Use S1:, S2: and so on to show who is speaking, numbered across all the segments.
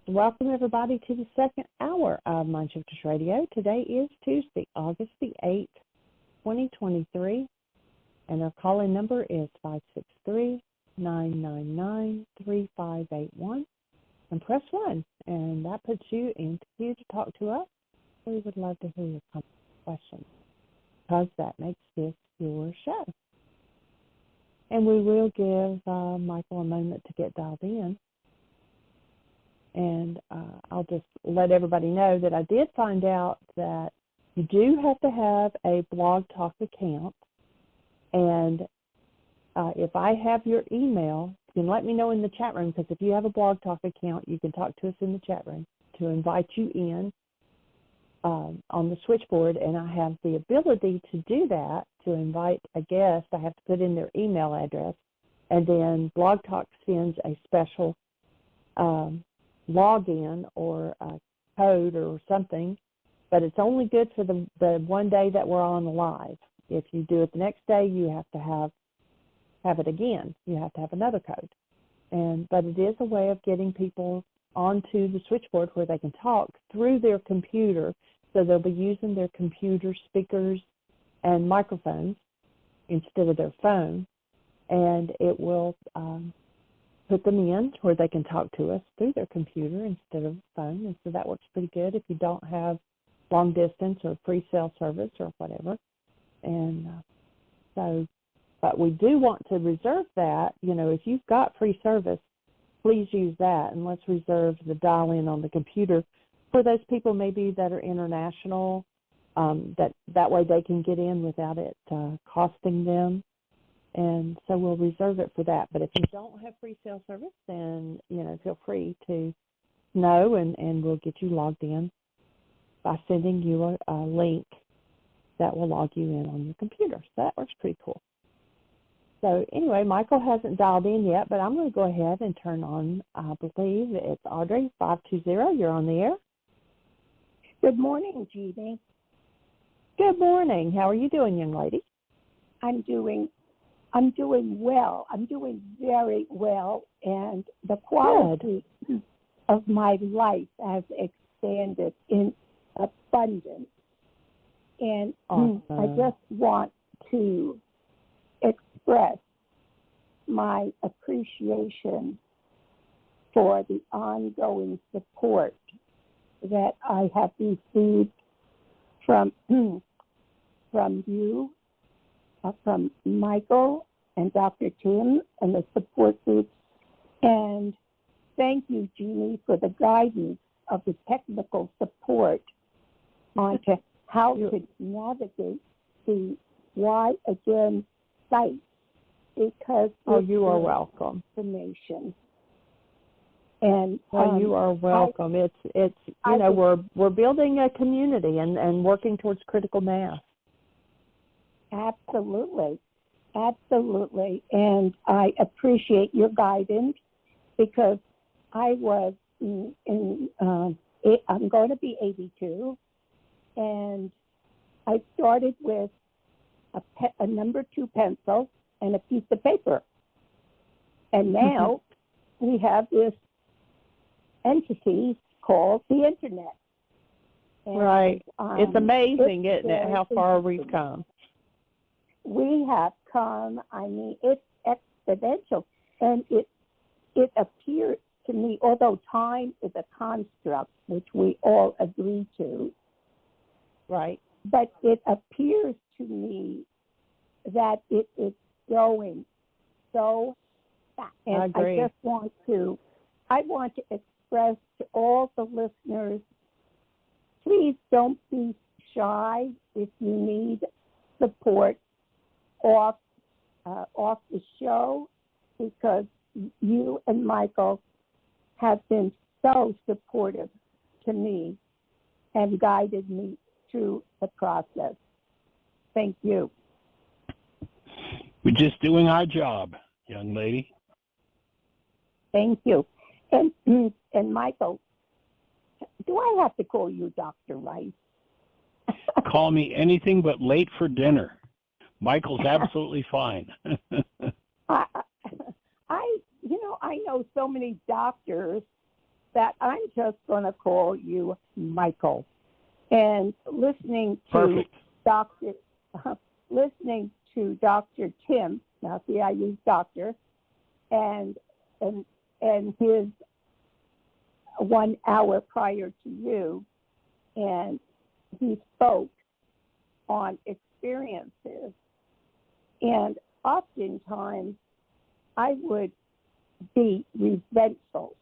S1: Welcome, everybody, to the second hour of MindShifters Radio. Today is Tuesday, August the 8th, 2023, and our call-in number is 563-999-3581, and press 1, and that puts you into queue to talk to us. We would love to hear your questions, because that makes this your show. And we will give Michael a moment to get dialed in. And I'll just let everybody know that I did find out that you do have to have a Blog Talk account. And if I have your email, you can let me know in the chat room, because if you have a Blog Talk account, you can talk to us in the chat room to invite you in on the switchboard. And I have the ability to do that, to invite a guest. I have to put in their email address. And then Blog Talk sends a special login or a code or something, but it's only good for the one day that we're on live. If you do it the next day, you have to have it again. You have to have another code. But it is a way of getting people onto the switchboard where they can talk through their computer. So they'll be using their computer speakers and microphones instead of their phone, and it will put them in where they can talk to us through their computer instead of phone. And so that works pretty good if you don't have long distance or free cell service or whatever. And but we do want to reserve that. You know, if you've got free service, please use that, and let's reserve the dial-in on the computer for those people maybe that are international, that way they can get in without it costing them. And so we'll reserve it for that. But if you don't have free cell service, then, you know, feel free to know, and we'll get you logged in by sending you a link that will log you in on your computer. So that works pretty cool. So anyway, Michael hasn't dialed in yet, but I'm going to go ahead and turn on, I believe it's Audrey, 520. You're on the air.
S2: Good morning, Jeanie.
S1: Good morning. How are you doing, young lady?
S2: I'm doing well. I'm doing very well, and the quality of my life has expanded in abundance. And
S1: awesome.
S2: I just want to express my appreciation for the ongoing support that I have received from you, from Michael and Dr. Tim and the support groups. And thank you, Jeanie, for the guidance of the technical support on how to navigate the Why Again site, because
S1: you are welcome.
S2: Information. And
S1: you are welcome. It's we're building a community and working towards critical mass.
S2: Absolutely. And I appreciate your guidance, because I was I'm going to be 82, and I started with a number 2 pencil and a piece of paper. And now we have this entity called the Internet. And,
S1: right. It's amazing, isn't it, how far we've come.
S2: We have come, I mean, it's exponential. And it appears to me, although time is a construct, which we all agree to,
S1: right,
S2: but it appears to me that it is going so fast. And
S1: I agree.
S2: I want to express to all the listeners, please don't be shy if you need support off the show, because you and Michael have been so supportive to me and guided me through the process. Thank you.
S3: We're just doing our job, young lady.
S2: Thank you. And Michael, do I have to call you Dr. Ryce?
S3: Call me anything but late for dinner. Michael's absolutely fine.
S2: I know so many doctors that I'm just going to call you Michael. And listening to Dr. Tim, now see I use doctor, and his 1 hour prior to you, and he spoke on experiences. And oftentimes I would be resentful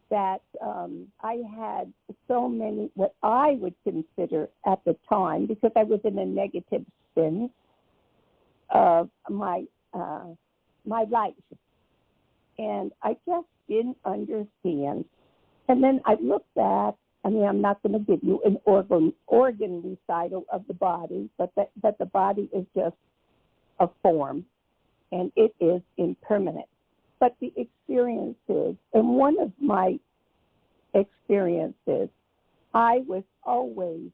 S2: that I had so many, what I would consider at the time, because I was in a negative spin of my life. And I just didn't understand. And then I looked at, I'm not going to give you an organ recital of the body, but the body is just a form, and it is impermanent. But the experiences, and one of my experiences, I was always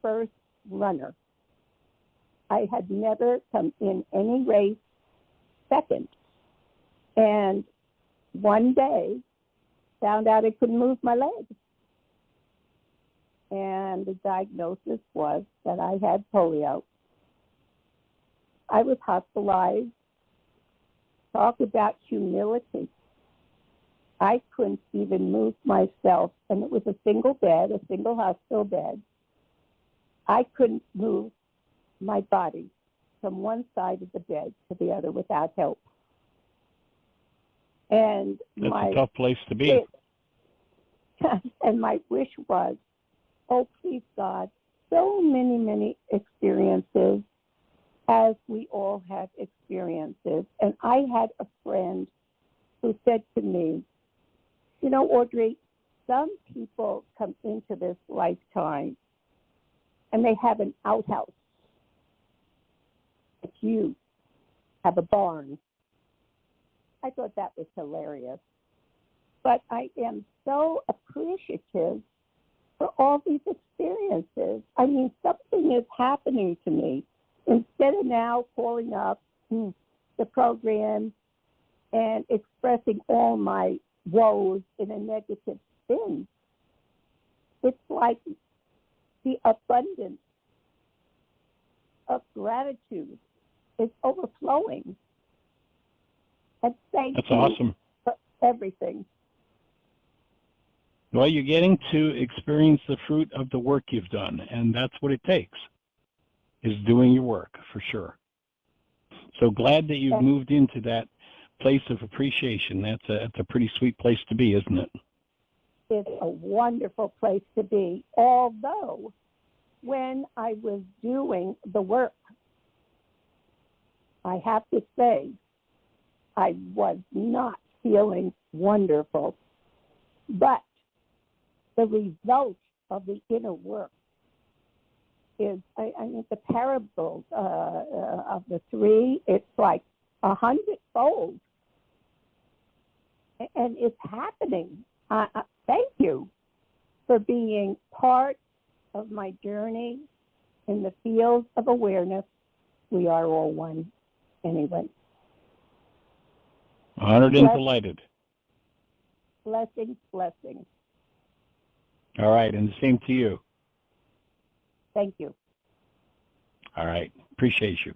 S2: first runner. I had never come in any race second. And one day, found out I couldn't move my legs. And the diagnosis was that I had polio. I was hospitalized. Talk about humility. I couldn't even move myself, and it was a single bed, a single hospital bed. I couldn't move my body from one side of the bed to the other without help. And
S3: that's a tough place to be.
S2: And my wish was, oh, please, God, so many, many experiences, as we all have experiences. And I had a friend who said to me, you know, Audrey, some people come into this lifetime and they have an outhouse. But you have a barn. I thought that was hilarious. But I am so appreciative for all these experiences. I mean, something is happening to me. Instead of now calling up the program and expressing all my woes in a negative spin, it's like the abundance of gratitude is overflowing. And thank
S3: That's
S2: you
S3: awesome.
S2: for everything.
S3: Well, you're getting to experience the fruit of the work you've done, and that's what it takes, is doing your work, for sure. So glad that you've moved into that place of appreciation. That's a pretty sweet place to be, isn't it?
S2: It's a wonderful place to be, although when I was doing the work, I have to say, I was not feeling wonderful. But the result of the inner work is, I mean, the parables of the three, it's like 100-fold. And it's happening. Thank you for being part of my journey in the field of awareness. We are all one anyway.
S3: Honored and delighted.
S2: Blessings, blessings.
S3: All right, and the same to you.
S2: Thank you.
S3: All right, appreciate you.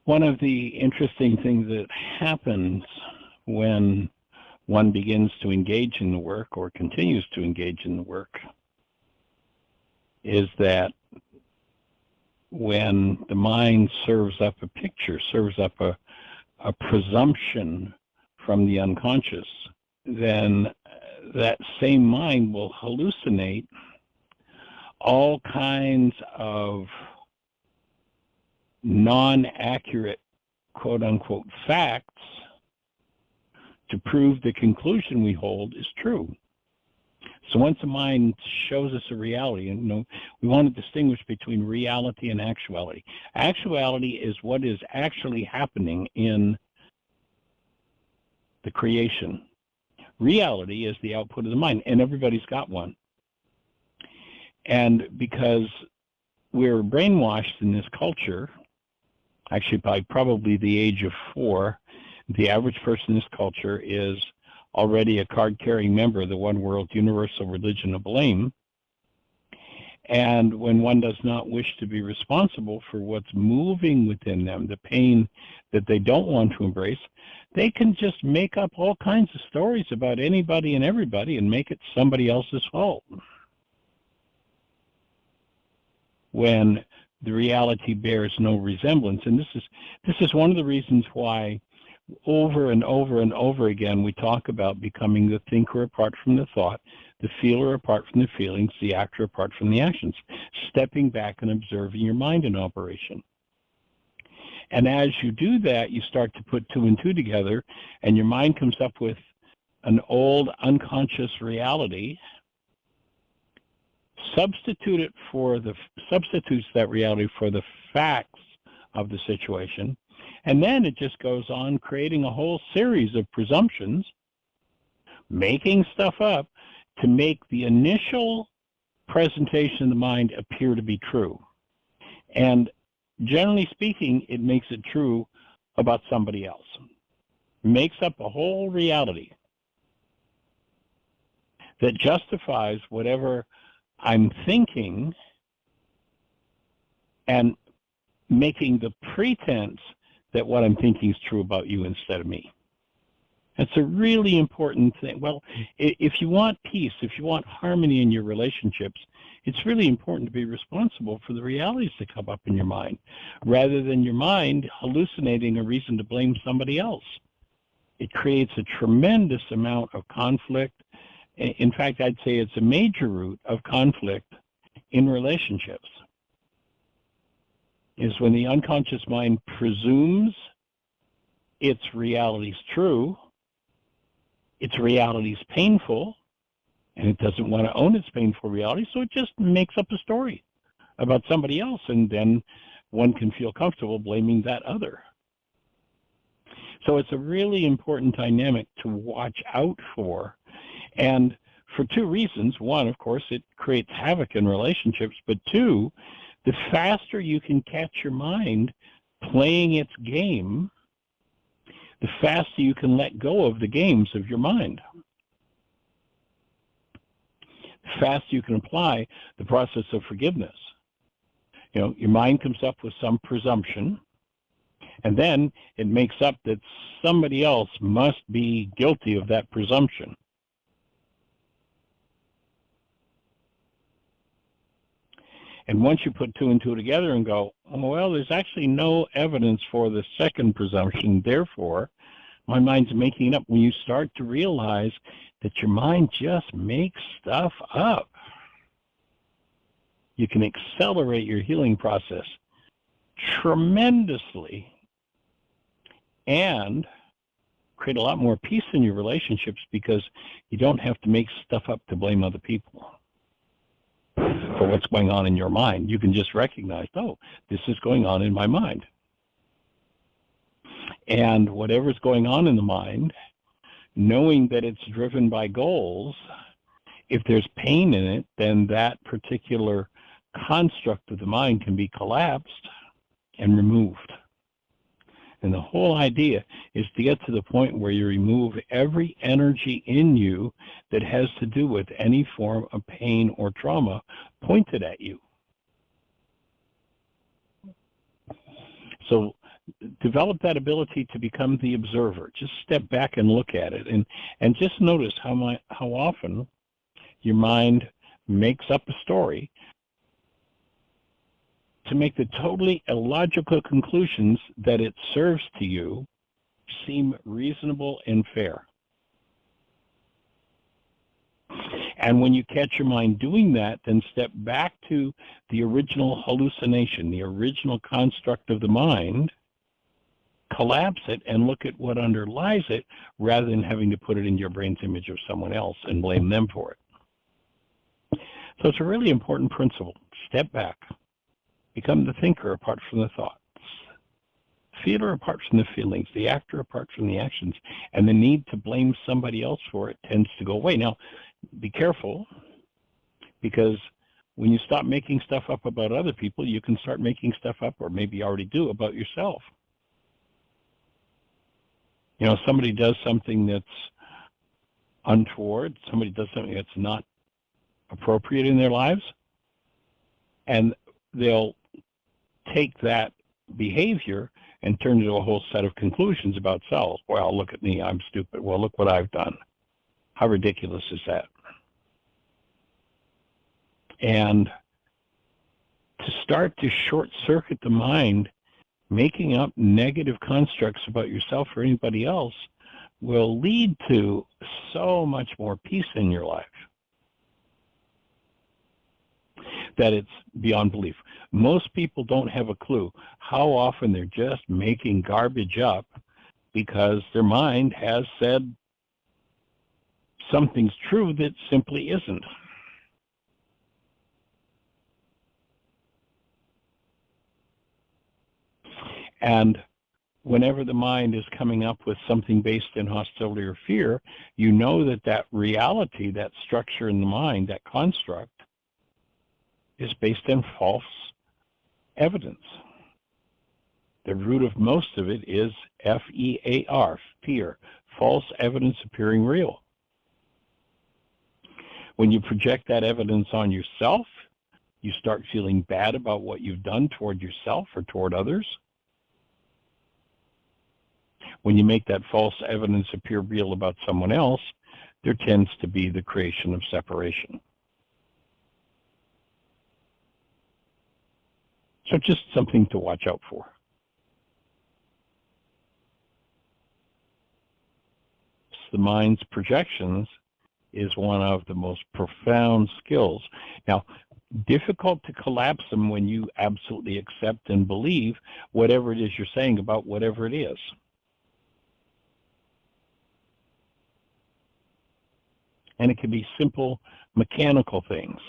S3: One of the interesting things that happens when one begins to engage in the work or continues to engage in the work is that when the mind serves up a picture, serves up a presumption from the unconscious, then that same mind will hallucinate all kinds of non-accurate, quote-unquote, facts to prove the conclusion we hold is true. So once the mind shows us a reality, and we want to distinguish between reality and actuality. Actuality is what is actually happening in the creation. Reality is the output of the mind, and everybody's got one. And because we're brainwashed in this culture, actually by probably the age of 4, The average person in this culture is already a card-carrying member of the one world universal religion of blame. And when one does not wish to be responsible for what's moving within them, the pain that they don't want to embrace, they can just make up all kinds of stories about anybody and everybody and make it somebody else's fault, when the reality bears no resemblance. And this is one of the reasons why over and over and over again we talk about becoming the thinker apart from the thought, the feeler apart from the feelings, the actor apart from the actions, stepping back and observing your mind in operation. And as you do that, you start to put two and two together, and your mind comes up with an old unconscious reality, substitutes that reality for the facts of the situation, and then it just goes on creating a whole series of presumptions, making stuff up to make the initial presentation of the mind appear to be true. And generally speaking, it makes it true about somebody else. Makes up a whole reality that justifies whatever I'm thinking, and making the pretense that what I'm thinking is true about you instead of me. That's a really important thing. Well, if you want peace, if you want harmony in your relationships, it's really important to be responsible for the realities that come up in your mind, rather than your mind hallucinating a reason to blame somebody else. It creates a tremendous amount of conflict. In fact, I'd say it's a major root of conflict in relationships, is when the unconscious mind presumes its reality is true, its reality is painful, and it doesn't want to own its painful reality, so it just makes up a story about somebody else, and then one can feel comfortable blaming that other. So it's a really important dynamic to watch out for, and for two reasons. One, of course, it creates havoc in relationships, but two, the faster you can catch your mind playing its game, the faster you can let go of the games of your mind. The faster you can apply the process of forgiveness. You know, your mind comes up with some presumption, and then it makes up that somebody else must be guilty of that presumption. And once you put two and two together and go, oh, well, there's actually no evidence for the second presumption, therefore, my mind's making it up. When you start to realize that your mind just makes stuff up, you can accelerate your healing process tremendously and create a lot more peace in your relationships, because you don't have to make stuff up to blame other people for what's going on in your mind. You can just recognize, oh, this is going on in my mind. And whatever's going on in the mind, knowing that it's driven by goals, if there's pain in it, then that particular construct of the mind can be collapsed and removed. And the whole idea is to get to the point where you remove every energy in you that has to do with any form of pain or trauma pointed at you. So develop that ability to become the observer. Just step back and look at it, and just notice how often your mind makes up a story to make the totally illogical conclusions that it serves to you seem reasonable and fair. And when you catch your mind doing that, then step back to the original hallucination, the original construct of the mind, collapse it, and look at what underlies it, rather than having to put it in your brain's image of someone else and blame them for it. So it's a really important principle. Step back. Become the thinker apart from the thoughts, feeler apart from the feelings, the actor apart from the actions, and the need to blame somebody else for it tends to go away. Now, be careful, because when you stop making stuff up about other people, you can start making stuff up, or maybe you already do, about yourself. Somebody does something that's untoward, somebody does something that's not appropriate in their lives, and they'll take that behavior and turn it into a whole set of conclusions about self. Well, look at me, I'm stupid. Well, look what I've done. How ridiculous is that? And to start to short-circuit the mind, making up negative constructs about yourself or anybody else will lead to so much more peace in your life that it's beyond belief. Most people don't have a clue how often they're just making garbage up because their mind has said something's true that simply isn't. And whenever the mind is coming up with something based in hostility or fear, you know that reality, that structure in the mind, that construct, is based in false evidence. The root of most of it is F-E-A-R, fear, false evidence appearing real. When you project that evidence on yourself, you start feeling bad about what you've done toward yourself or toward others. When you make that false evidence appear real about someone else, there tends to be the creation of separation. So just something to watch out for. The mind's projections is one of the most profound skills. Now, difficult to collapse them when you absolutely accept and believe whatever it is you're saying about whatever it is. And it can be simple mechanical things,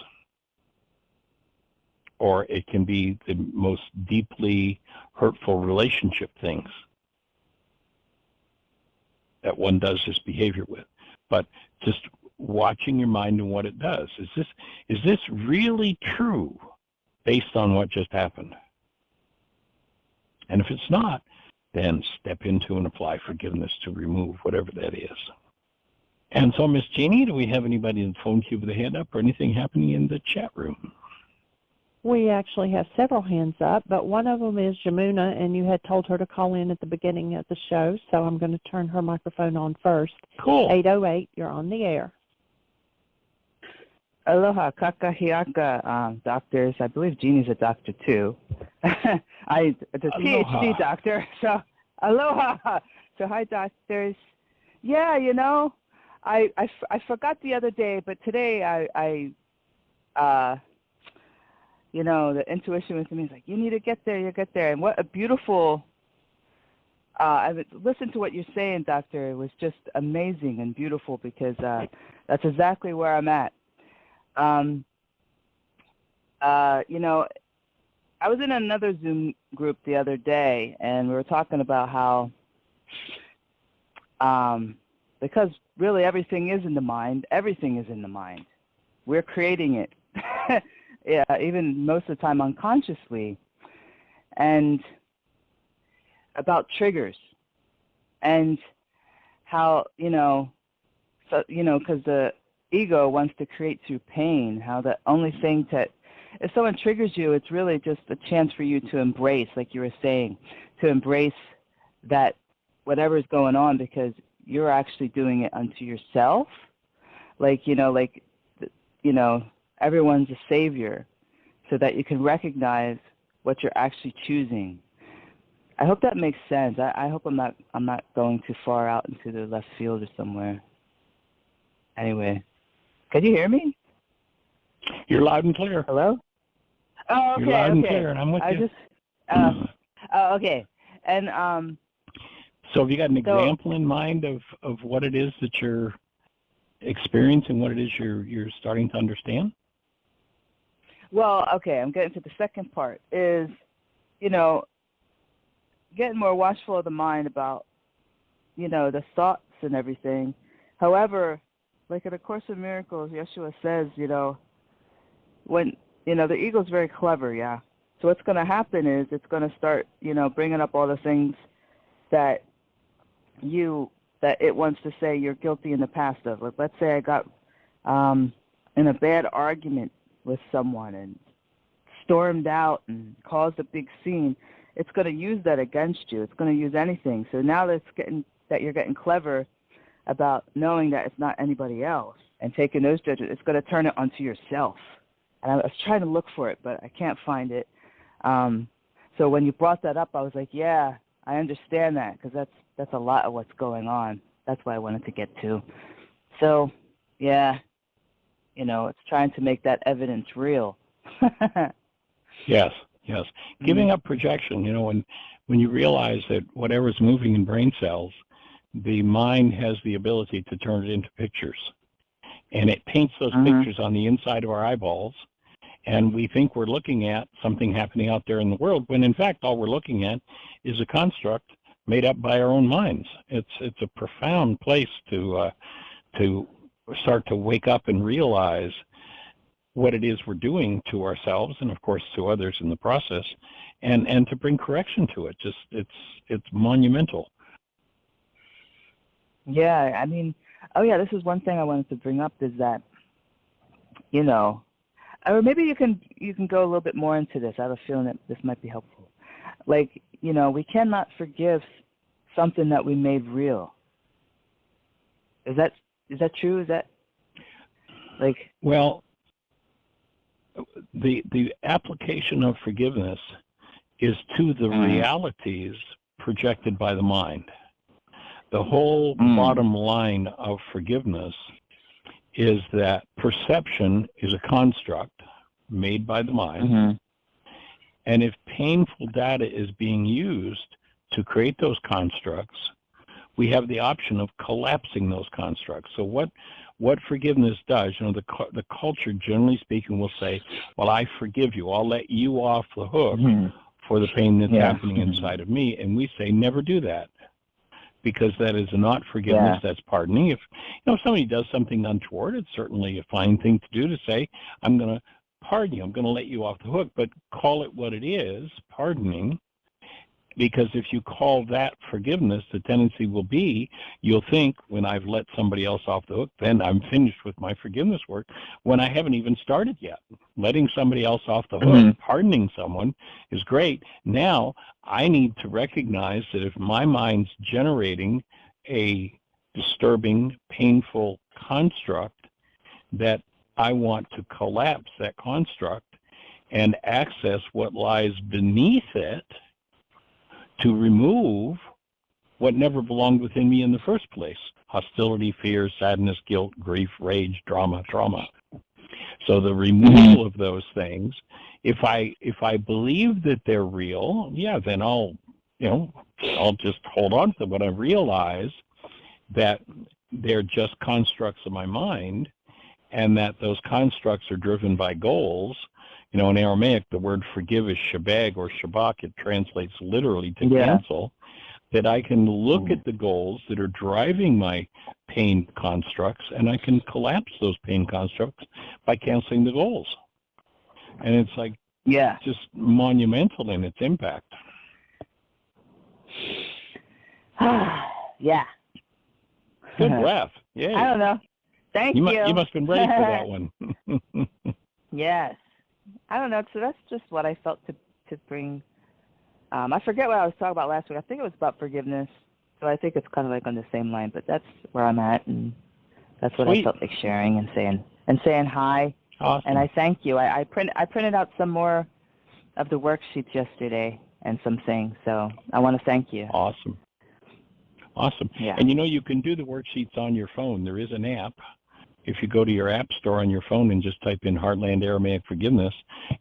S3: or it can be the most deeply hurtful relationship things that one does this behavior with. But just watching your mind and what it does. Is this really true based on what just happened? And if it's not, then step into and apply forgiveness to remove whatever that is. And so, Miss Jeanie, do we have anybody in the phone queue with a hand up or anything happening in the chat room?
S1: We actually have several hands up, but one of them is Jamuna, and you had told her to call in at the beginning of the show, so I'm going to turn her microphone on first.
S3: Cool.
S1: 808, you're on the air.
S4: Aloha, kakahiaka, doctors. I believe Jeanie's a doctor, too. It's a PhD doctor, so aloha. So hi, doctors. Yeah, I forgot the other day, but today the intuition within me is like, you need to get there, you get there. And what a beautiful, I listened to what you're saying, Doctor. It was just amazing and beautiful because that's exactly where I'm at. I was in another Zoom group the other day, and we were talking about how, because really everything is in the mind, everything is in the mind. We're creating it. Yeah, even most of the time unconsciously, and about triggers, and how, because the ego wants to create through pain, how the only thing that, if someone triggers you, it's really just a chance for you to embrace, like you were saying, to embrace that whatever is going on, because you're actually doing it unto yourself, everyone's a savior, so that you can recognize what you're actually choosing. I hope that makes sense. I hope I'm not going too far out into the left field or somewhere. Anyway, can you hear me?
S3: You're loud and clear.
S4: Hello? Oh, okay.
S3: You're loud and clear, and I'm with you.
S4: Okay. And
S3: so have you got an example in mind of what it is that you're experiencing, what it is you're starting to understand?
S4: Well, okay, I'm getting to the second part is, getting more watchful of the mind about, the thoughts and everything. However, like in A Course in Miracles, Yeshua says, when, the ego's very clever, yeah. So what's going to happen is it's going to start, bringing up all the things that that it wants to say you're guilty in the past of. Like, let's say I got in a bad argument with someone and stormed out and caused a big scene. It's going to use that against you. It's going to use anything. So now that you're getting clever about knowing that it's not anybody else and taking those judgments, it's going to turn it onto yourself. And I was trying to look for it, but I can't find it. So when you brought that up, I was like, yeah, I understand that, because that's a lot of what's going on. That's what I wanted to get to. So, yeah, it's trying to make that evidence real.
S3: Yes. Giving up projection, when you realize that whatever's moving in brain cells, the mind has the ability to turn it into pictures. And it paints those pictures on the inside of our eyeballs, and we think we're looking at something happening out there in the world, when in fact all we're looking at is a construct made up by our own minds. It's a profound place to start to wake up and realize what it is we're doing to ourselves, and of course to others in the process, and to bring correction to it. Just it's monumental.
S4: Yeah, I mean, this is one thing I wanted to bring up, is that, or maybe you can go a little bit more into this. I have a feeling that this might be helpful. Like, we cannot forgive something that we made real. Is that true? Is that like? Well,
S3: the application of forgiveness is to the realities projected by the mind. The whole bottom line of forgiveness is that perception is a construct made by the mind, and if painful data is being used to create those constructs, we have the option of collapsing those constructs. So what forgiveness does, the culture, generally speaking, will say, well, I forgive you. I'll let you off the hook for the pain that's happening inside of me. And we say, never do that, because that is not forgiveness, that's pardoning. If somebody does something untoward, it's certainly a fine thing to do to say, I'm going to pardon you, I'm going to let you off the hook, but call it what it is, pardoning. Because if you call that forgiveness, the tendency will be, you'll think, when I've let somebody else off the hook, then I'm finished with my forgiveness work, when I haven't even started yet. Letting somebody else off the hook, pardoning someone, is great. Now, I need to recognize that if my mind's generating a disturbing, painful construct, that I want to collapse that construct and access what lies beneath it, to remove what never belonged within me in the first place: hostility, fear, sadness, guilt, grief, rage, drama, trauma. So the removal of those things, if I believe that they're real, then I'll just hold on to them. But I realize that they're just constructs of my mind, and that those constructs are driven by goals. In Aramaic, the word forgive is shabag or shabak. It translates literally to cancel. That I can look at the goals that are driving my pain constructs, and I can collapse those pain constructs by canceling the goals. And it's like, just monumental in its impact. Good breath. Yeah.
S4: I don't know. Thank you.
S3: You must have been ready for that one.
S4: Yes. I don't know. So that's just what I felt to bring. I forget what I was talking about last week. I think it was about forgiveness. So I think it's kind of like on the same line, but that's where I'm at, and that's what I felt like sharing and saying hi.
S3: Awesome.
S4: And I thank you. I printed out some more of the worksheets yesterday and some things. So I want to thank you.
S3: Awesome. Yeah. And you can do the worksheets on your phone. There is an app. If you go to your app store on your phone and just type in Heartland Aramaic Forgiveness,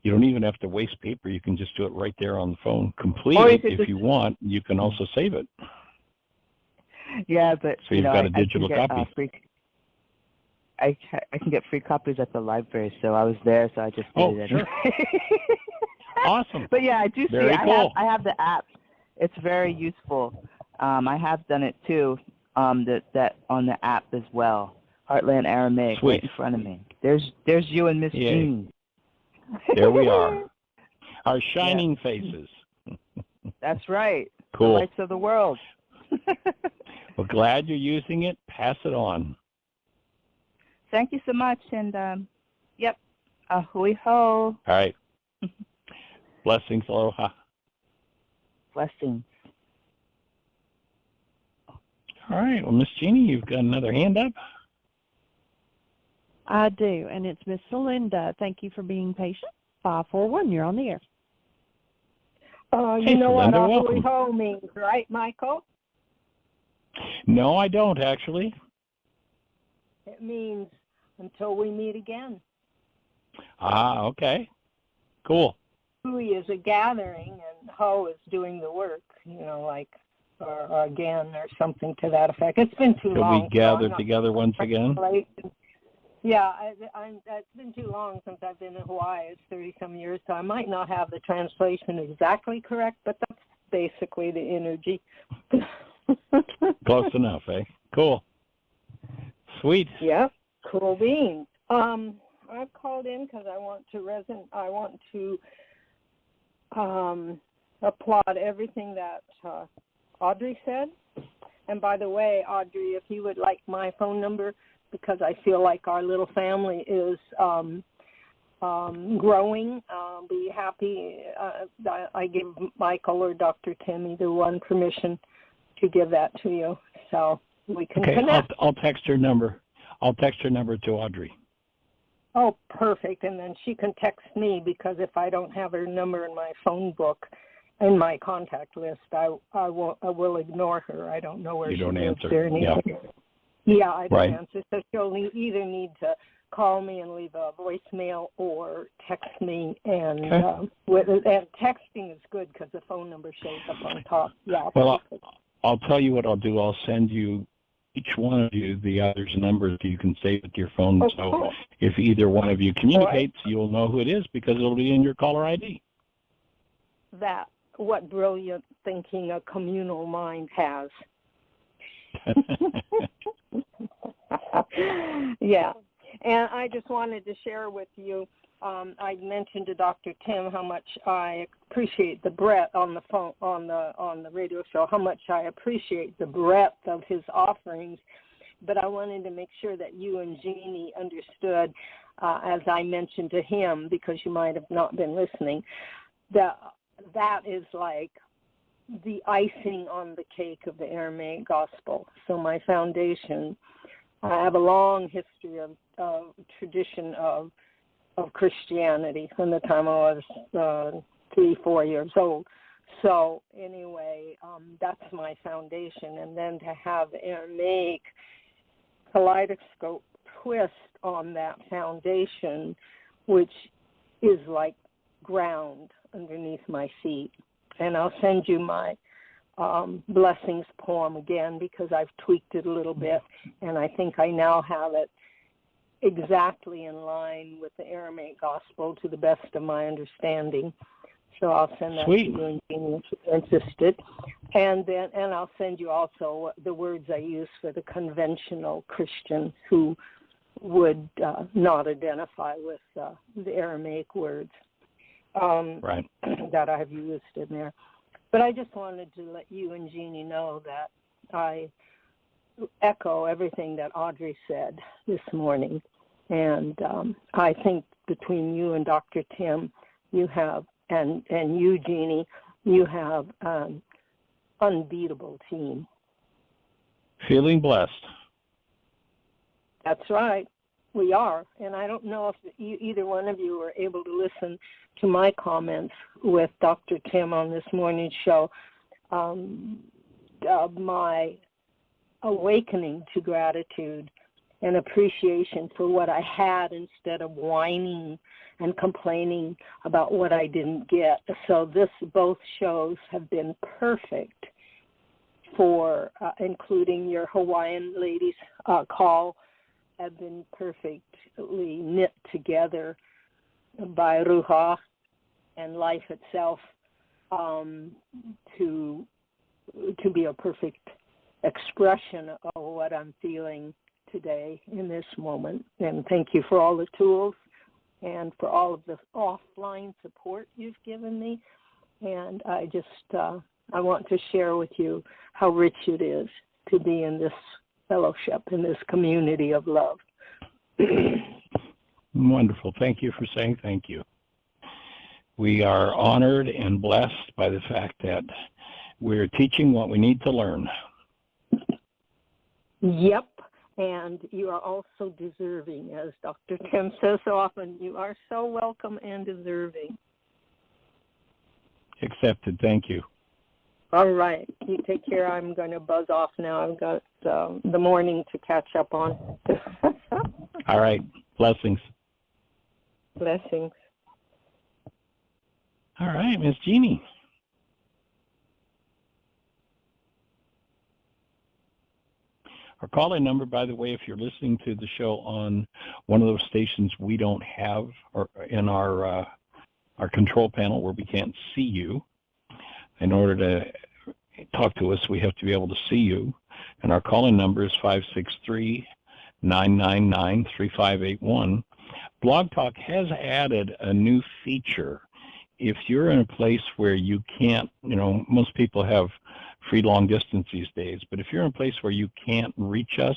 S3: you don't even have to waste paper. You can just do it right there on the phone. Complete it if you want. You can also save it.
S4: Yeah, but
S3: so you've got a digital copy.
S4: I can get free copies at the library, so I was there, so I just did it anyway.
S3: Sure. Awesome.
S4: But yeah, I do see.
S3: Very cool.
S4: I have the app. It's very useful. I have done it too. That on the app as well. Heartland Aramaic, right in front of me. There's you and Miss Jean.
S3: There we are. Our shining faces.
S4: That's right.
S3: Cool.
S4: The lights of the world.
S3: Well, glad you're using it. Pass it on.
S4: Thank you so much. And, yep, ahui ho.
S3: All right. Blessings. Aloha.
S4: Blessings.
S3: All right. Well, Miss Jeanie, you've got another hand up.
S1: I do, and it's Miss Linda. Thank you for being patient. 541, you're on the air.
S2: You know what
S3: Linda,
S2: ahui ho means, right, Michael?
S3: No, I don't, actually.
S2: It means until we meet again.
S3: Ah, okay. Cool.
S2: Hui is a gathering, and ho is doing the work, like or again or something to that effect. It's been too long.
S3: Could we gather together once again?
S2: Yeah, it's been too long since I've been in Hawaii. It's 30-some years, so I might not have the translation exactly correct, but that's basically the energy.
S3: Close enough, eh? Cool. Sweet.
S2: Yeah, cool beans. I've called in because I want to applaud everything that Audrey said. And by the way, Audrey, if you would like my phone number, because I feel like our little family is growing, be happy. I give Michael or Dr. Tim, either one, permission to give that to you, so we can connect.
S3: I'll text her number. I'll text her number to Audrey.
S2: Oh, perfect. And then she can text me, because if I don't have her number in my phone book, in my contact list, I will ignore her. I don't know where she lives or anything. Yeah, I don't answer. So she'll either need to call me and leave a voicemail or text me. And and texting is good because the phone number shows up on top. Yeah.
S3: Well, I'll tell you what I'll do. I'll send you, each one of you, the other's number so you can save with your phone.
S2: Oh,
S3: so
S2: cool.
S3: If either one of you communicates, you'll know who it is because it'll be in your caller ID.
S2: What brilliant thinking a communal mind has. Yeah, and I just wanted to share with you, I mentioned to Dr. Tim how much I appreciate the breadth on the phone, on the radio show, how much I appreciate the breadth of his offerings, but I wanted to make sure that you and Jeanie understood, as I mentioned to him, because you might have not been listening, that is like the icing on the cake of the Aramaic gospel. So my foundation, I have a long history of tradition of Christianity from the time I was 3-4 years old. So anyway, that's my foundation. And then to have the Aramaic kaleidoscope twist on that foundation, which is like ground underneath my feet. And I'll send you my blessings poem again, because I've tweaked it a little bit, and I think I now have it exactly in line with the Aramaic gospel to the best of my understanding. So I'll send that to you and Jeanie if you're interested. And I'll send you also the words I use for the conventional Christian who would not identify with the Aramaic words that I have used in there. But I just wanted to let you and Jeanie know that I echo everything that Audrey said this morning. And I think between you and Dr. Tim, you have, and you, Jeanie, you have an unbeatable team.
S3: Feeling blessed.
S2: That's right. We are. And I don't know if either one of you were able to listen to my comments with Dr. Tim on this morning's show. My awakening to gratitude and appreciation for what I had instead of whining and complaining about what I didn't get. So both shows have been perfect for, including your Hawaiian ladies call, have been perfectly knit together by Ruha and life itself to be a perfect expression of what I'm feeling today in this moment. And thank you for all the tools and for all of the offline support you've given me. And I just, I want to share with you how rich it is
S5: to be in this fellowship, in this community of love.
S3: Wonderful. Thank you for saying thank you. We are honored and blessed by the fact that we're teaching what we need to learn.
S5: Yep, and you are also deserving, as Dr. Tim says so often. You are so welcome and deserving.
S3: Accepted. Thank you.
S5: All right. You take care. I'm going to buzz off now. I've got the morning to catch up on.
S3: All right. Blessings.
S5: Blessings.
S3: All right, Miss Jeanie. Our call-in number, by the way, if you're listening to the show on one of those stations we don't have or in our control panel where we can't see you, in order to talk to us, we have to be able to see you. And our call-in number is 563-999-3581. Blog Talk has added a new feature. If you're in a place where you can't, most people have free long distance these days, but if you're in a place where you can't reach us,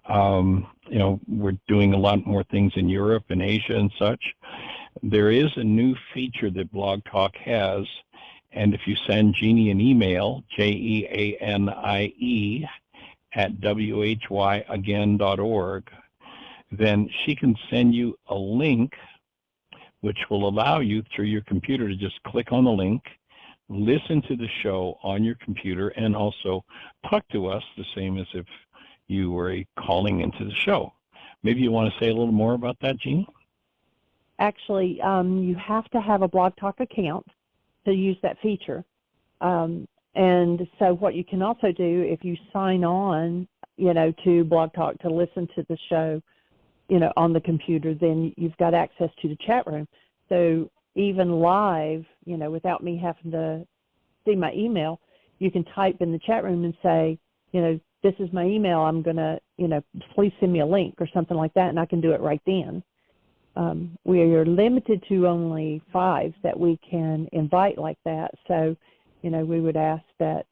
S3: we're doing a lot more things in Europe and Asia and such. There is a new feature that Blog Talk has, and if you send Jeanie an email, JEANIE @whyagain.org, then she can send you a link which will allow you through your computer to just click on the link, listen to the show on your computer, and also talk to us the same as if you were calling into the show. Maybe you want to say a little more about that, Jeanie?
S1: Actually, you have to have a Blog Talk account to use that feature. And so what you can also do, if you sign on, to Blog Talk to listen to the show, on the computer, then you've got access to the chat room. So even live, without me having to see my email, you can type in the chat room and say, this is my email, I'm going to, please send me a link or something like that, and I can do it right then. We are limited to only 5 that we can invite like that. So, we would ask that,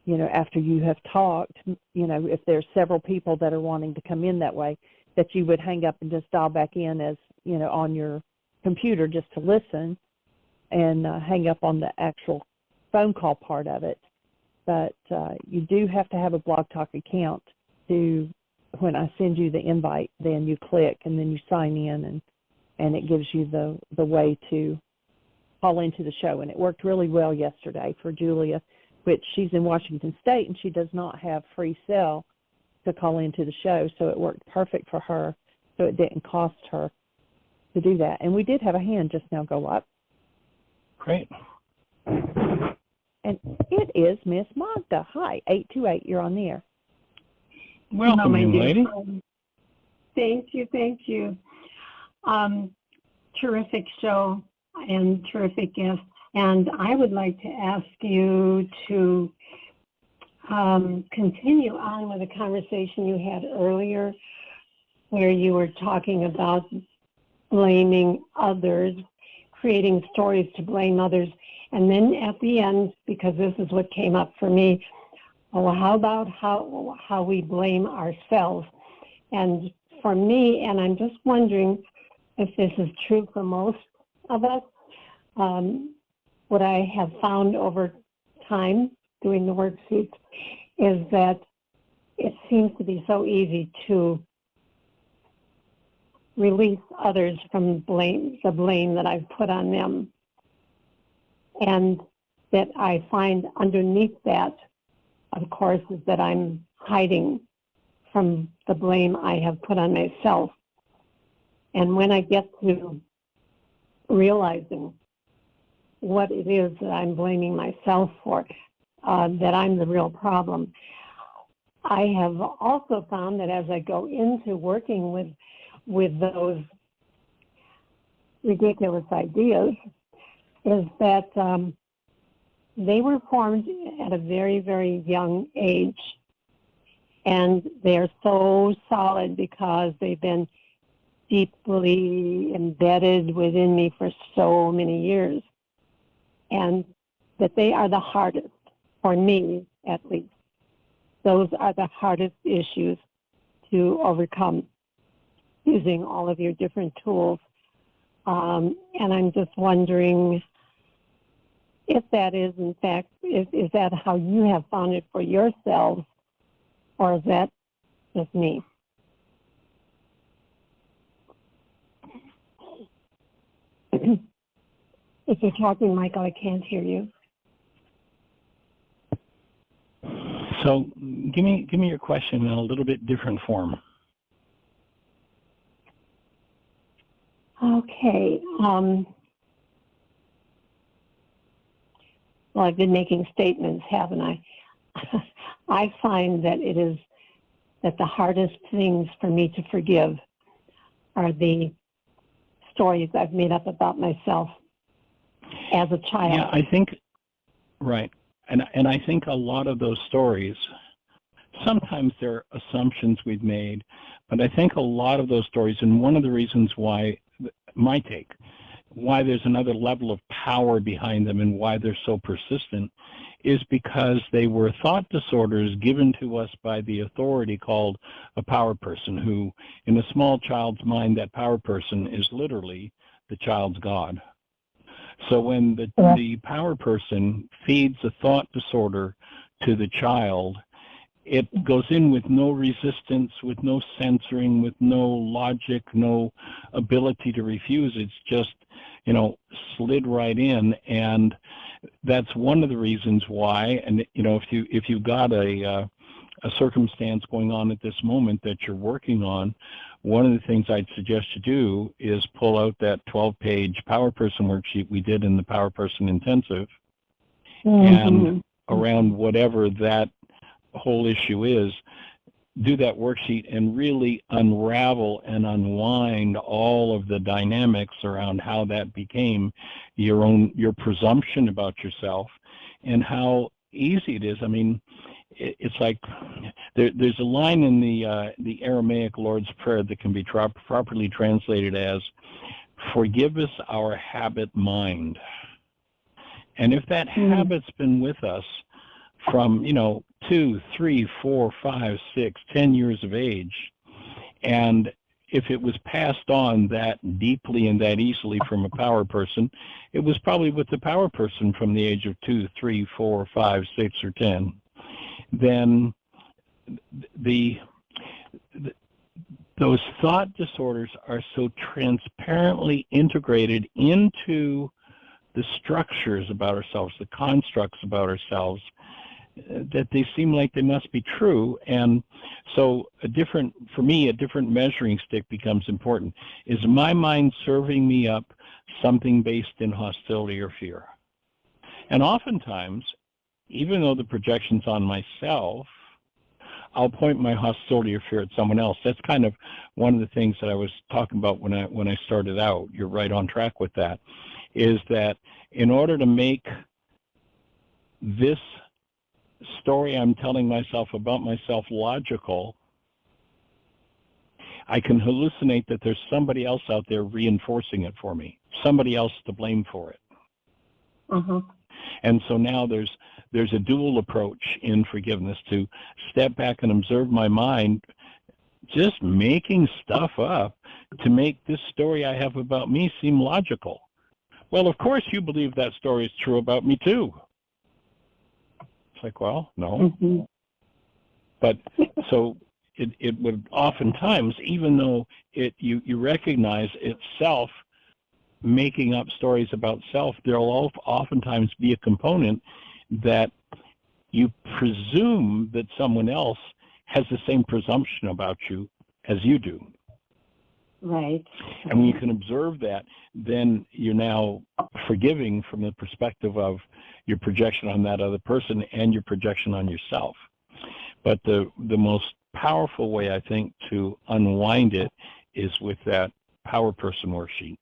S1: after you have talked, if there's several people that are wanting to come in that way, that you would hang up and just dial back in as, on your computer just to listen and hang up on the actual phone call part of it. But you do have to have a Blog Talk account to, when I send you the invite, then you click and then you sign in and it gives you the way to call into the show. And it worked really well yesterday for Julia, which she's in Washington State and she does not have free cell to call into the show, so it worked perfect for her, so it didn't cost her to do that. And we did have a hand just now go up.
S3: Great.
S1: And it is Miss Magda. Hi, 828, you're on the air.
S3: Welcome, young lady.
S2: Thank you. Terrific show and terrific guest. And I would like to ask you to continue on with a conversation you had earlier where you were talking about blaming others, creating stories to blame others, and then at the end, because this is what came up for me, how about how we blame ourselves? And for me, and I'm just wondering if this is true for most of us, what I have found over time doing the worksheets is that it seems to be so easy to release others from the blame that I've put on them. And that I find underneath that, of course, is that I'm hiding from the blame I have put on myself. And when I get to realizing what it is that I'm blaming myself for, that I'm the real problem, I have also found that as I go into working with those ridiculous ideas, is that they were formed at a very, very young age. And they're so solid because they've been deeply embedded within me for so many years. And that they are the hardest, for me at least,
S6: those are the hardest issues to overcome using all of your different tools. And I'm just wondering if that is, in fact, is that how you have found it for yourselves, or is that just me? If you're talking, Michael, I can't hear you.
S3: So give me your question in a little bit different form.
S6: Okay. Well, I've been making statements, haven't I? I find that that the hardest things for me to forgive are the stories I've made up about myself as a child.
S3: Yeah, I think, right. And I think a lot of those stories, sometimes they're assumptions we've made, but I think a lot of those stories, and one of the reasons why, my take, why there's another level of power behind them and why they're so persistent, is because they were thought disorders given to us by the authority called a power person, who, in a small child's mind, that power person is literally the child's God. So when the power person feeds a thought disorder to the child, it goes in with no resistance, with no censoring, with no logic, no ability to refuse. It's just, slid right in. And that's one of the reasons why, and if you've got a circumstance going on at this moment that you're working on, one of the things I'd suggest you do is pull out that 12-page Power Person worksheet we did in the Power Person Intensive, and around whatever that whole issue is, do that worksheet and really unravel and unwind all of the dynamics around how that became your presumption about yourself, and how easy it is. I mean, it's like there's a line in the Aramaic Lord's Prayer that can be properly translated as, "Forgive us our habit mind." And if that habit's been with us from 2, 3, 4, 5, 6, 10 years of age, and if it was passed on that deeply and that easily from a power person, it was probably with the power person from the age of 2, 3, 4, 5, 6, or 10. Then those thought disorders are so transparently integrated into the structures about ourselves, the constructs about ourselves, that they seem like they must be true. And so for me, a different measuring stick becomes important. Is my mind serving me up something based in hostility or fear? And oftentimes, even though the projection's on myself, I'll point my hostility or fear at someone else. That's kind of one of the things that I was talking about when I started out. You're right on track with that. Is that in order to make this story I'm telling myself about myself logical, I can hallucinate that there's somebody else out there reinforcing it for me, somebody else to blame for it. And so now there's a dual approach in forgiveness, to step back and observe my mind just making stuff up to make this story I have about me seem logical. Well, of course you believe that story is true about me too. It's like, well, no. But so it would oftentimes, even though you recognize it's self making up stories about self, there'll oftentimes be a component that you presume that someone else has the same presumption about you as you do.
S6: Right.
S3: And when you can observe that, then you're now forgiving from the perspective of your projection on that other person and your projection on yourself. But the most powerful way, I think, to unwind it is with that Power Person worksheet.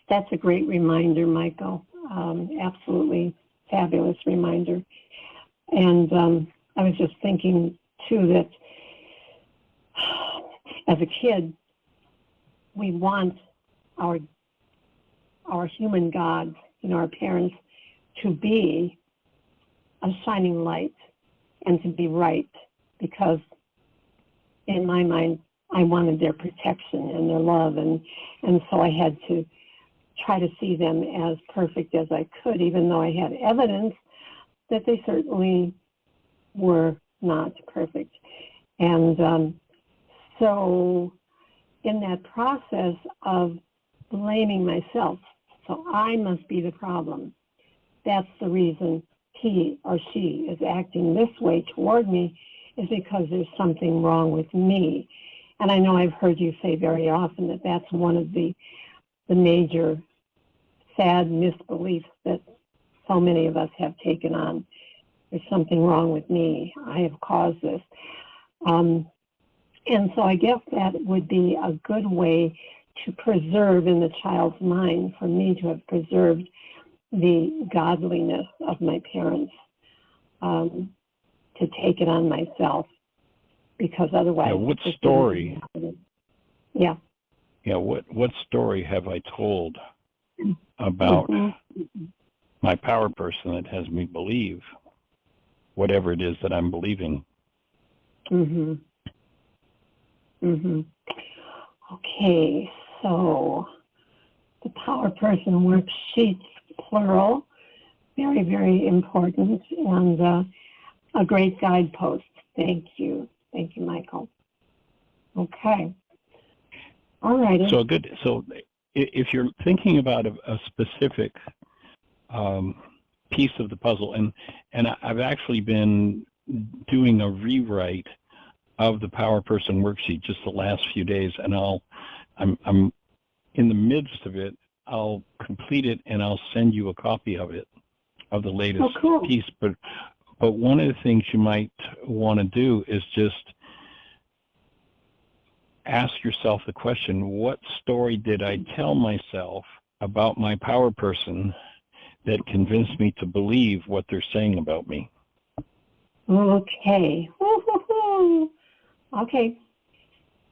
S6: That's a great reminder, Michael. Absolutely fabulous reminder. And I was just thinking, too, that as a kid, we want our human gods, our parents, to be a shining light and to be right, because in my mind, I wanted their protection and their love, and so I had to try to see them as perfect as I could, even though I had evidence that they certainly were not perfect. And so in that process of blaming myself, so I must be the problem, that's the reason he or she is acting this way toward me, is because there's something wrong with me. And I know I've heard you say very often that that's one of the major sad misbeliefs that so many of us have taken on. There's something wrong with me. I have caused this. And so I guess that would be a good way to preserve in the child's mind, for me to have preserved the godliness of my parents, to take it on myself, because otherwise...
S3: Yeah, what story?
S6: Yeah.
S3: Yeah, what story have I told about my power person that has me believe whatever it is that I'm believing?
S6: Okay, so the power person worksheets, plural, very, very important, and a great guidepost. Thank you, Michael. Okay. All right.
S3: So if you're thinking about a specific piece of the puzzle, and I've actually been doing a rewrite of the Power Person worksheet just the last few days, and I'm in the midst of it. I'll complete it and I'll send you a copy of it, of the latest piece. But one of the things you might want to do is just ask yourself the question, what story did I tell myself about my power person that convinced me to believe what they're saying about me?
S6: Okay. Okay.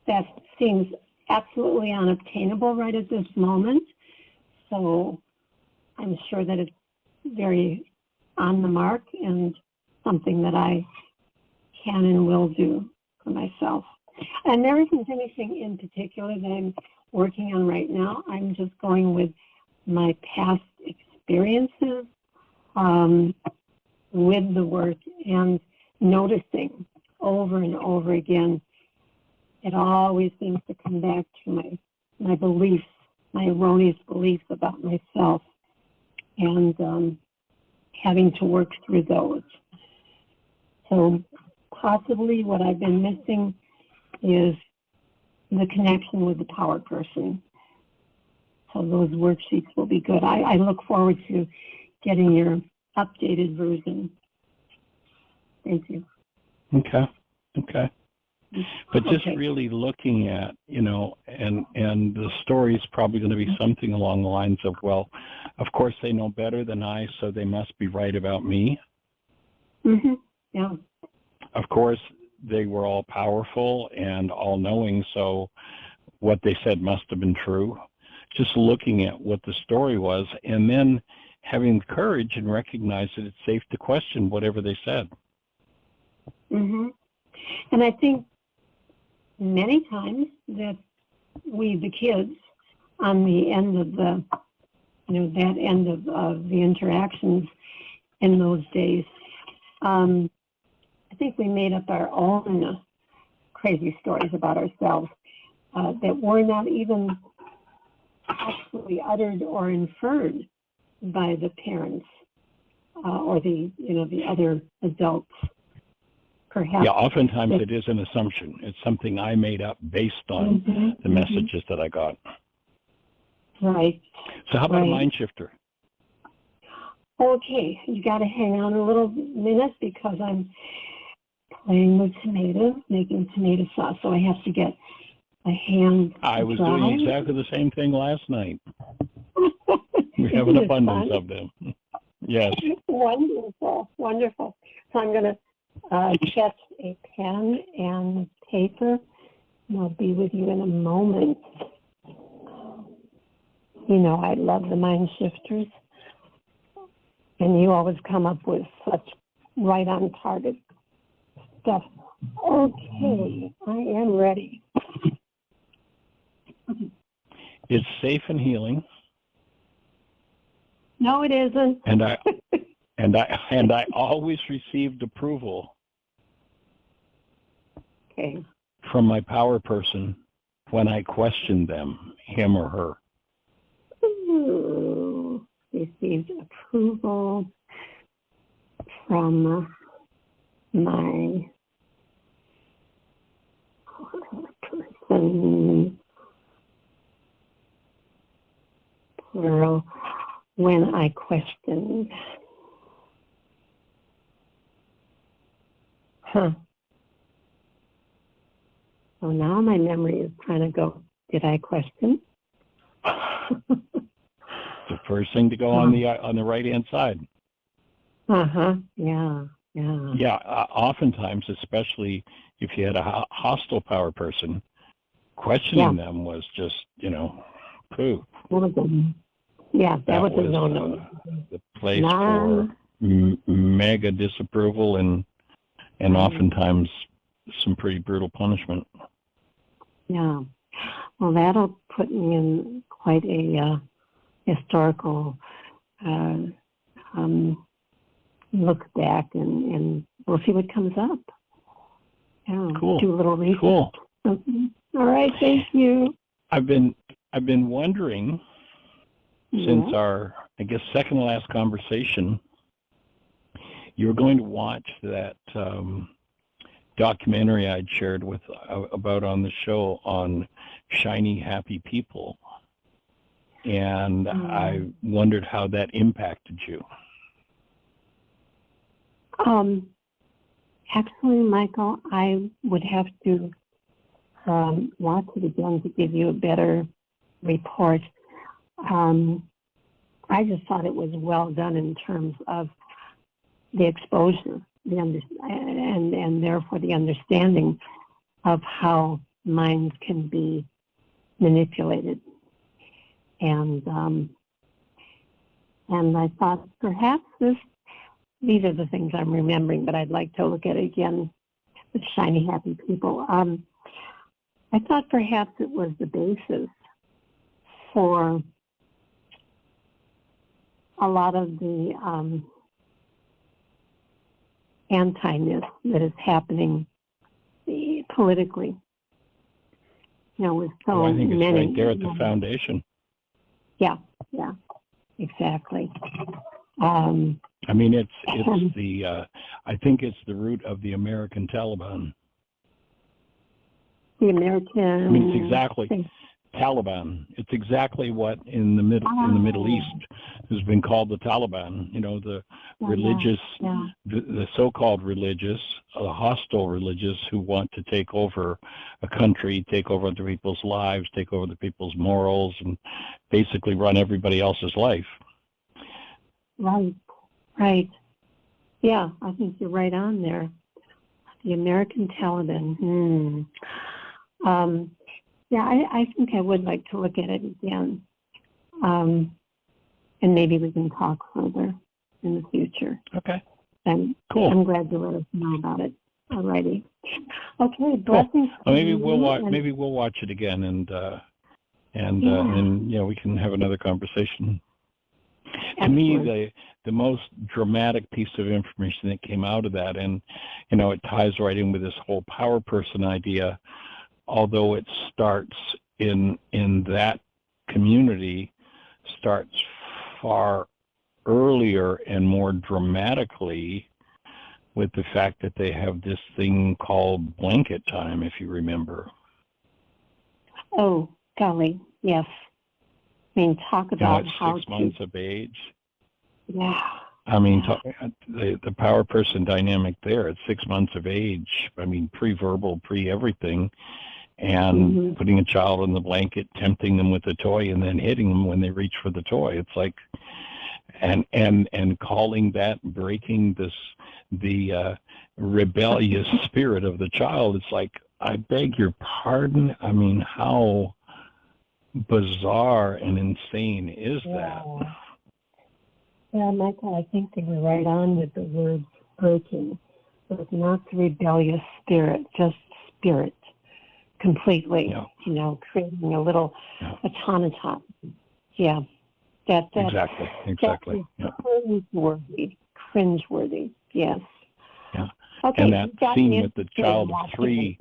S6: That seems absolutely unobtainable right at this moment. So I'm sure that it's very on the mark and something that I can and will do for myself. And there isn't anything in particular that I'm working on right now. I'm just going with my past experiences with the work and noticing over and over again. It always seems to come back to my beliefs, my erroneous beliefs about myself, and having to work through those. So possibly what I've been missing is the connection with the power person. So those worksheets will be good. I look forward to getting your updated version. Thank you.
S3: Okay. But just really looking at, and the story is probably going to be something along the lines of, well, of course they know better than I, so they must be right about me.
S6: Yeah.
S3: Of course, they were all powerful and all-knowing, so what they said must have been true. Just looking at what the story was, and then having the courage and recognize that it's safe to question whatever they said.
S6: And I think many times that we, the kids, on the end of the, that end of the interactions in those days, I think we made up our own crazy stories about ourselves that were not even actually uttered or inferred by the parents or the other adults. Perhaps.
S3: Yeah, oftentimes it is an assumption. It's something I made up based on the messages that I got.
S6: Right.
S3: So how about a mind shifter?
S6: Okay, you got to hang on a little minute because I'm playing with tomatoes, making tomato sauce, so I have to get a hand
S3: I was
S6: dry.
S3: doing exactly the same thing last night. We have an abundance of them. Yes.
S6: Wonderful. So I'm going to get a pen and paper, and I'll be with you in a moment. I love the mind shifters, and you always come up with such right on target stuff. Okay, I am ready.
S3: It's safe and healing.
S6: No, it isn't.
S3: And I always received approval
S6: Okay.
S3: from my power person when I questioned them, him or her.
S6: Ooh, received approval from my person, plural, when I questioned. Huh. So now my memory is trying to go, did I question?
S3: The first thing to go on the right-hand side.
S6: Uh-huh. Yeah. Yeah.
S3: Yeah, oftentimes, especially if you had a hostile power person, questioning them was just, poo.
S6: That was a no-no.
S3: The place for mega disapproval and oftentimes some pretty brutal punishment.
S6: Yeah. Well, that'll put me in quite a historical look back, and we'll see what comes up. Yeah.
S3: Cool.
S6: Do a little research.
S3: Cool.
S6: Okay. All right. Thank you.
S3: I've been wondering since our, I guess, second to last conversation, you were going to watch that documentary I'd shared about on the show on shiny, happy people. And I wondered how that impacted you.
S6: Actually, Michael, I would have to watch it again to give you a better report. I just thought it was well done in terms of the exposure, and therefore the understanding of how minds can be manipulated. And I thought perhaps these are the things I'm remembering, but I'd like to look at it again with shiny, happy people. I thought perhaps it was the basis for a lot of the anti-ness that is happening politically. With so
S3: I think it's
S6: many.
S3: right there at the foundation.
S6: Yeah, exactly.
S3: I mean, it's the I think it's the root of the American Taliban.
S6: The American.
S3: I mean, it's exactly Taliban. It's exactly what in the Middle East has been called the Taliban. The religious, the so-called religious, hostile religious who want to take over a country, take over other people's lives, take over the people's morals, and basically run everybody else's life.
S6: Right. Yeah, I think you're right on there. The American Taliban. Yeah, I think I would like to look at it again. And maybe we can talk further in the future.
S3: Okay.
S6: And
S3: cool.
S6: I'm glad you let us know about it. Alrighty. Okay,
S3: cool.
S6: blessings.
S3: Well, maybe we'll watch it again and we can have another conversation.
S6: Excellent.
S3: To me, the most dramatic piece of information that came out of that, and it ties right in with this whole power person idea, although it starts in that community, starts far earlier and more dramatically with the fact that they have this thing called blanket time, if you remember.
S6: Oh, golly, yes. I mean, talk about
S3: how 6 months of age.
S6: Yeah.
S3: I mean, the power person dynamic there at 6 months of age, I mean, pre-verbal, pre-everything, and putting a child in the blanket, tempting them with a toy, and then hitting them when they reach for the toy. It's like, and calling that breaking the rebellious spirit of the child. It's like, I beg your pardon. I mean, how bizarre and insane is that?
S6: Yeah, Michael, I think they were right on with the words breaking. It was not the rebellious spirit, just spirit, completely.
S3: Yeah.
S6: You know, creating a little automaton. Yeah.
S3: Exactly.
S6: That is cringeworthy. Yes.
S3: Yeah.
S6: Okay.
S3: And that scene with the child of 3,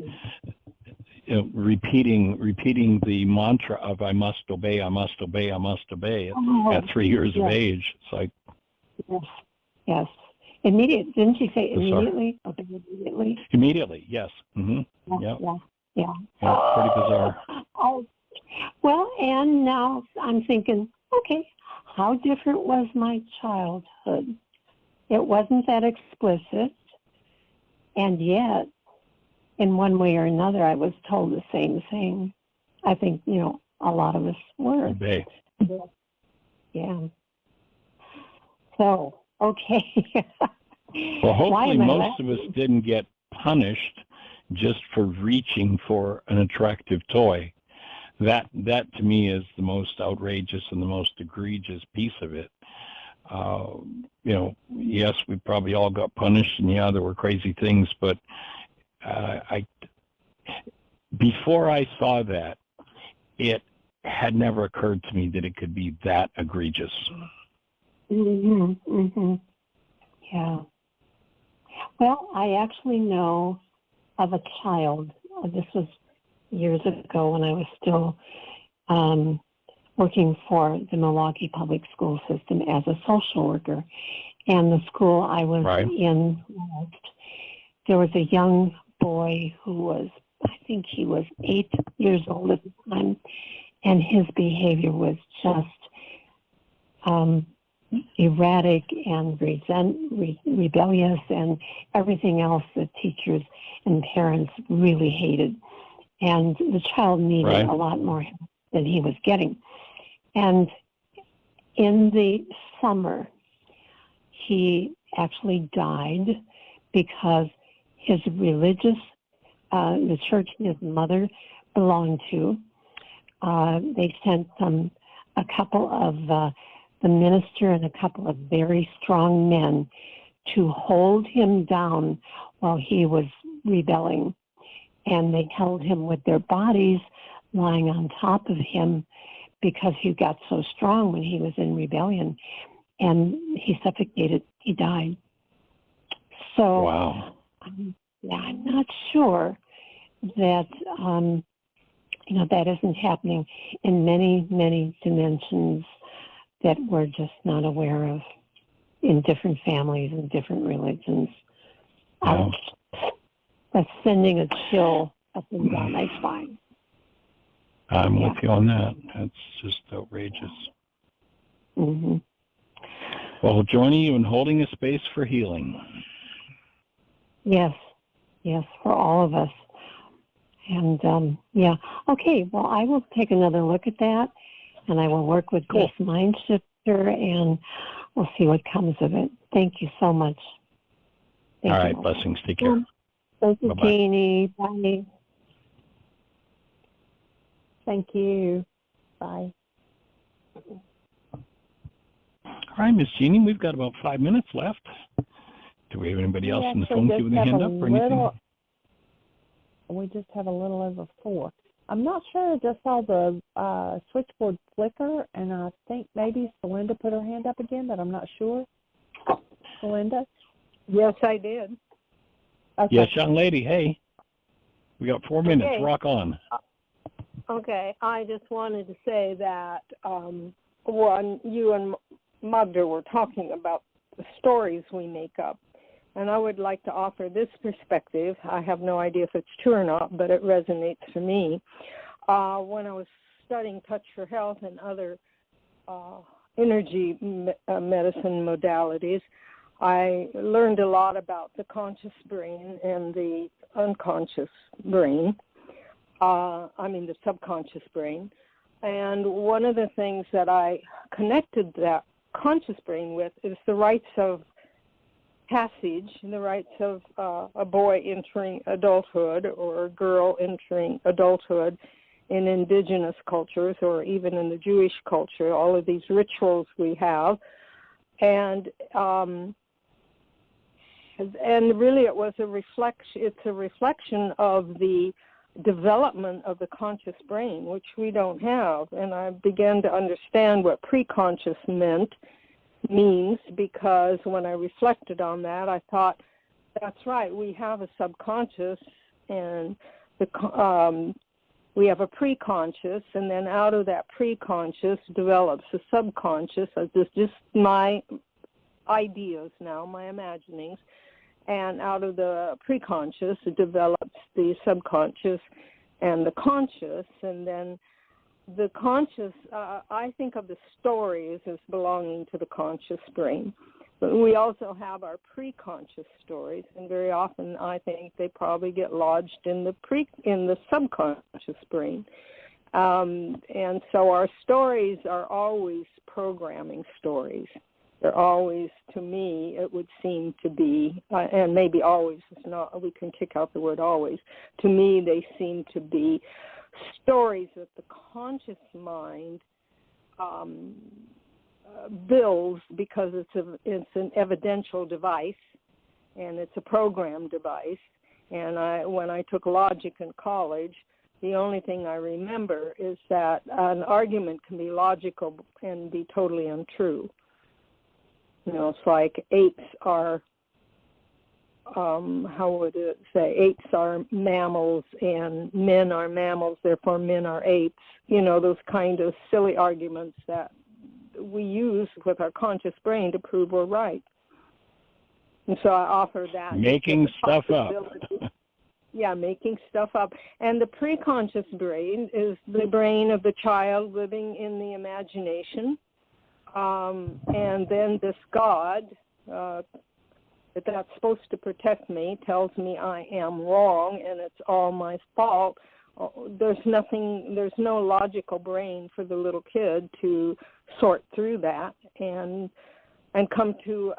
S3: repeating the mantra of "I must obey, I must obey, I must obey" at 3 years of age. It's like
S6: yes. Immediate. Didn't she say immediately? Okay, immediately.
S3: Immediately. Yes. Mm-hmm.
S6: Yeah.
S3: Pretty bizarre.
S6: Oh, well, and now I'm thinking, okay, how different was my childhood? It wasn't that explicit, and yet, in one way or another, I was told the same thing. I think, a lot of us were.
S3: Obey.
S6: Yeah. So, okay.
S3: Well, hopefully most of us didn't get punished just for reaching for an attractive toy. That to me is the most outrageous and the most egregious piece of it. Yes, we probably all got punished, and there were crazy things, but before I saw that, it had never occurred to me that it could be that egregious.
S6: Yeah. Well, I actually know of a child. This was years ago when I was still working for the Milwaukee Public School System as a social worker. And the school I was in, there was a young boy who was, I think he was 8 years old at the time, and his behavior was just erratic and rebellious and everything else that teachers and parents really hated. And the child needed a lot more help than he was getting. And in the summer, he actually died because his religious, the church his mother belonged to, they sent a couple of the minister and a couple of very strong men to hold him down while he was rebelling. And they held him with their bodies lying on top of him because he got so strong when he was in rebellion. And he suffocated. He died. So,
S3: wow.
S6: I'm not sure that, that isn't happening in many, many dimensions that we're just not aware of in different families and different religions.
S3: Yeah.
S6: That's sending a chill up and down my spine.
S3: I'm with you on that. That's just outrageous.
S6: Mm-hmm.
S3: Well, joining you and holding a space for healing.
S6: Yes, for all of us. And, okay, well, I will take another look at that, and I will work with this MindShifter, and we'll see what comes of it. Thank you so much.
S3: All right, blessings. Take care.
S6: Thank you,
S3: Bye-bye.
S6: Jeanie. Bye.
S1: Thank you. Bye.
S3: All right, Miss Jeanie, we've got about 5 minutes left. Do we have anybody else in the phone queue with a hand up or anything?
S1: We just have a little over 4. I'm not sure. I just saw the switchboard flicker, and I think maybe Celinda put her hand up again, but I'm not sure. Celinda?
S5: Yes, I did.
S1: Okay.
S3: Yes, young lady. Hey, we got 4 minutes.
S5: Okay.
S3: Rock on.
S5: Okay, I just wanted to say that when you and Magda were talking about the stories we make up, and I would like to offer this perspective. I have no idea if it's true or not, but it resonates for me. When I was studying Touch for Health and other energy medicine modalities, I learned a lot about the conscious brain and the unconscious brain. The subconscious brain. And one of the things that I connected that conscious brain with is the rites of passage, the rites of a boy entering adulthood or a girl entering adulthood in indigenous cultures or even in the Jewish culture, all of these rituals we have. And And really it was a reflection, it's a reflection of the development of the conscious brain, which we don't have. And I began to understand what preconscious means, because when I reflected on that, I thought, that's right, we have a subconscious, and we have a preconscious, and then out of that preconscious develops a subconscious. Just my ideas now, my imaginings. And out of the preconscious, it develops the subconscious and the conscious. And then the conscious, I think of the stories as belonging to the conscious brain. But we also have our preconscious stories, and very often I think they probably get lodged in the subconscious brain. And so our stories are always programming stories. They're always, to me, it would seem to be, and maybe always is not, we can kick out the word always. To me, they seem to be stories that the conscious mind builds, because it's an evidential device, and it's a program device. And when I took logic in college, the only thing I remember is that an argument can be logical and be totally untrue. You know, it's like apes are, how would it say, apes are mammals and men are mammals, therefore men are apes. You know, those kind of silly arguments that we use with our conscious brain to prove we're right. And so I offer that.
S3: Making stuff up.
S5: Yeah, making stuff up. And the preconscious brain is the brain of the child living in the imagination. And then this God, that's supposed to protect me, tells me I am wrong and it's all my fault. There's no logical brain for the little kid to sort through that and come to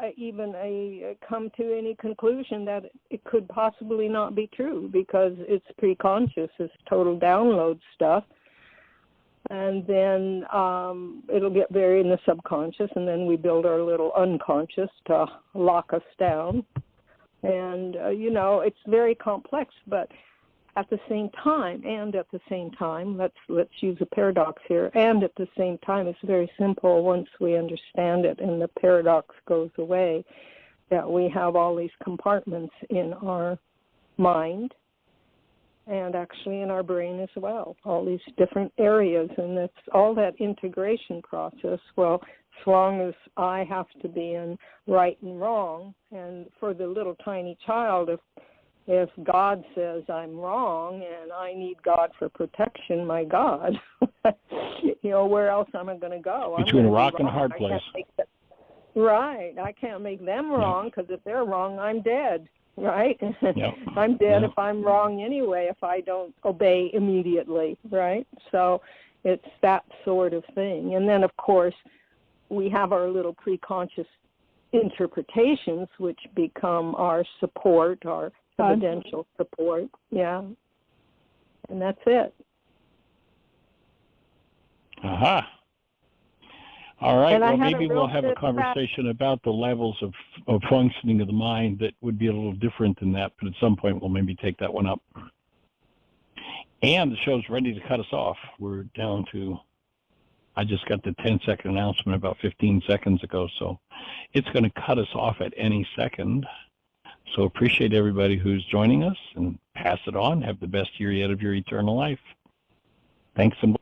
S5: come to any conclusion that it could possibly not be true, because it's preconscious, it's total download stuff. And then it'll get buried in the subconscious, and then we build our little unconscious to lock us down. And, you know, it's very complex, but at the same time, let's use a paradox here, and at the same time, it's very simple once we understand it and the paradox goes away, that we have all these compartments in our mind, and actually in our brain as well, all these different areas, and it's all that integration process. Well, as long as I have to be in right and wrong, and for the little tiny child, if God says I'm wrong and I need God for protection, my God, you know, where else am I going to go?
S3: Between a rock and a hard place.
S5: Right, I can't make them wrong, because if they're wrong, I'm dead. Right?
S3: Yep.
S5: I'm dead if I'm wrong anyway, if I don't obey immediately, right? So it's that sort of thing. And then, of course, we have our little preconscious interpretations, which become our support, our evidential support. Yeah. And that's it.
S3: Aha. All right, well, maybe we'll have a
S5: good
S3: conversation about the levels of functioning of the mind that would be a little different than that, but at some point we'll maybe take that one up. And the show's ready to cut us off. We're down to, I just got the 10-second announcement about 15 seconds ago, so it's going to cut us off at any second. So appreciate everybody who's joining us, and pass it on. Have the best year yet of your eternal life. Thanks and